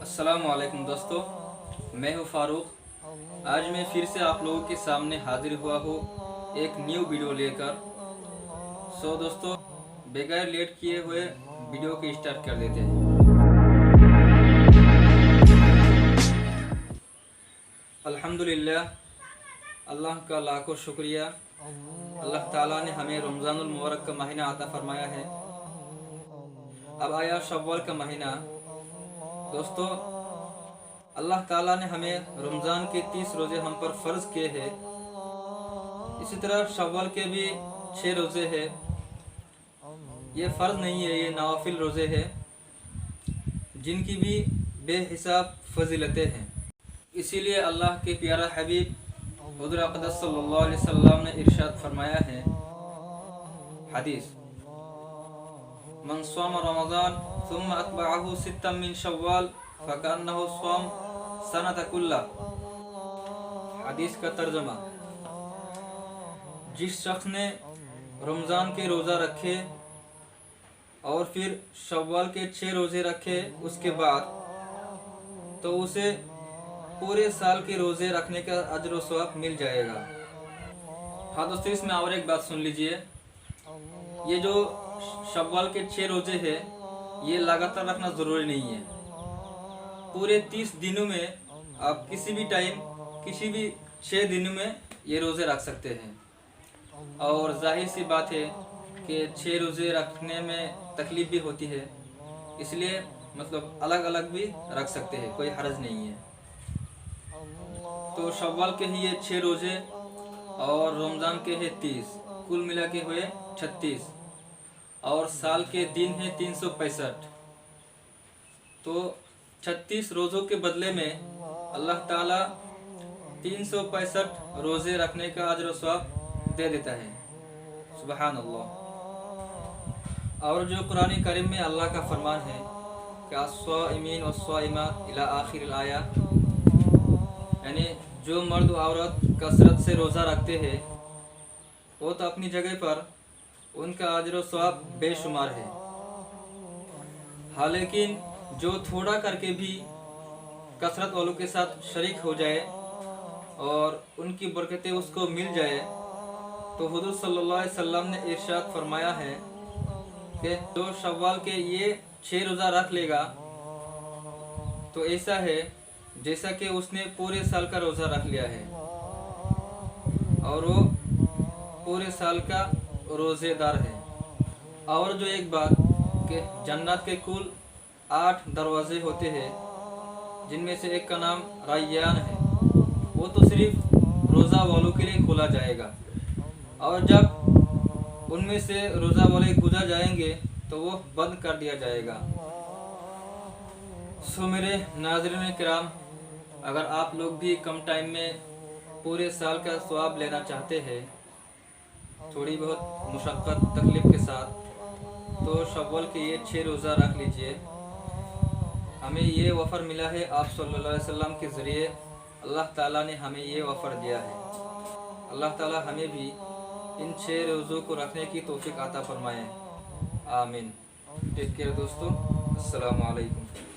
अस्सलाम वालेकुम दोस्तों, मैं हूँ फारूक। आज मैं फिर से आप लोगों के सामने हाजिर हुआ हूँ एक न्यू वीडियो लेकर। दोस्तों, बगैर लेट किए हुए वीडियो को स्टार्ट कर देते हैं। अल्हम्दुलिल्लाह, अल्लाह का लाखों शुक्रिया। अल्लाह ताला ने हमें रमज़ानुल मुबारक का महीना अता फरमाया है। अब आया शव्वाल का महीना। दोस्तों, अल्लाह ताला ने हमें रमज़ान के 30 रोज़े हम पर फ़र्ज़ किए हैं। इसी तरह शव्वाल के भी 6 रोज़े हैं। ये फ़र्ज़ नहीं है, ये नवाफिल रोज़े हैं जिनकी भी बेहिसाब फजीलतें हैं। इसीलिए अल्लाह के प्यारा हबीब हुज़ूर अक़दस सल्लल्लाहु अलैहि वसल्लम ने इरशाद फरमाया है, हदीस, मन स्वाम रमज़ान सुम्मा अतबअहु सित्तम मिन शव्वाल फ़कअन्नहु स्वाम सनत कुल्ला। हदीस का तर्जुमा, जिस शख्स ने रमज़ान के रोज़ा रखे और फिर शव्वाल के 6 रोज़े रखे उसके बाद, तो उसे पूरे साल के रोज़े रखने का अज्र व सवाब मिल जाएगा। हाँ दोस्तों, इसमें और एक बात सुन लीजिए। ये जो शव्वाल के 6 रोज़े हैं, ये लगातार रखना ज़रूरी नहीं है। पूरे 30 दिनों में आप किसी भी टाइम, किसी भी 6 दिनों में ये रोज़े रख सकते हैं। और जाहिर सी बात है कि 6 रोज़े रखने में तकलीफ़ भी होती है, इसलिए मतलब अलग अलग भी रख सकते हैं, कोई हर्ज नहीं है। तो शव्वाल के ही ये 6 रोज़े और रमज़ान के हैं 30, कुल मिला के हुए 36, और साल के दिन हैं 365। तो 36 रोज़ों के बदले में अल्लाह ताला 365 रोज़े रखने का अज्र व सवाब दे देता है। सुबहान अल्लाह। और जो कुरान करीम में अल्लाह का फरमान है कि अस्साइमीन वस्साइमात इला आखिर आया, यानी जो मर्द व औरत कसरत से रोज़ा रखते हैं वो तो अपनी जगह पर उनका अज्र व सवाब बेशुमार है। हाँ, लेकिन जो थोड़ा करके भी कसरत वालों के साथ शरीक हो जाए और उनकी बरकतें उसको मिल जाए, तो हुज़ूर सल्लल्लाहु अलैहि वसल्लम ने इरशाद फरमाया है कि जो शव्वाल के ये 6 रोज़ा रख लेगा तो ऐसा है जैसा कि उसने पूरे साल का रोज़ा रख लिया है, और वो पूरे साल का रोज़ेदार है। और जो एक बात कि जन्नत के कुल 8 दरवाजे होते हैं, जिनमें से एक का नाम रैयान है। वो तो सिर्फ रोज़ा वालों के लिए खोला जाएगा, और जब उनमें से रोज़ा वाले गुजर जाएंगे तो वो बंद कर दिया जाएगा। मेरे नाज़रीन किराम, अगर आप लोग भी कम टाइम में पूरे साल का सवाब लेना चाहते हैं, थोड़ी बहुत मुशक्क़त तकलीफ़ के साथ, तो शव्वाल के ये 6 रोज़ा रख लीजिए। हमें ये वफ़र मिला है आप सल्लल्लाहु अलैहि वसल्लम के ज़रिए। अल्लाह ताला ने हमें ये वफ़र दिया है। अल्लाह ताला हमें भी इन 6 रोज़ों को रखने की तौफ़ीक़ अता फ़रमाए। आमीन। टेक केयर दोस्तों। अस्सलामु अलैकुम।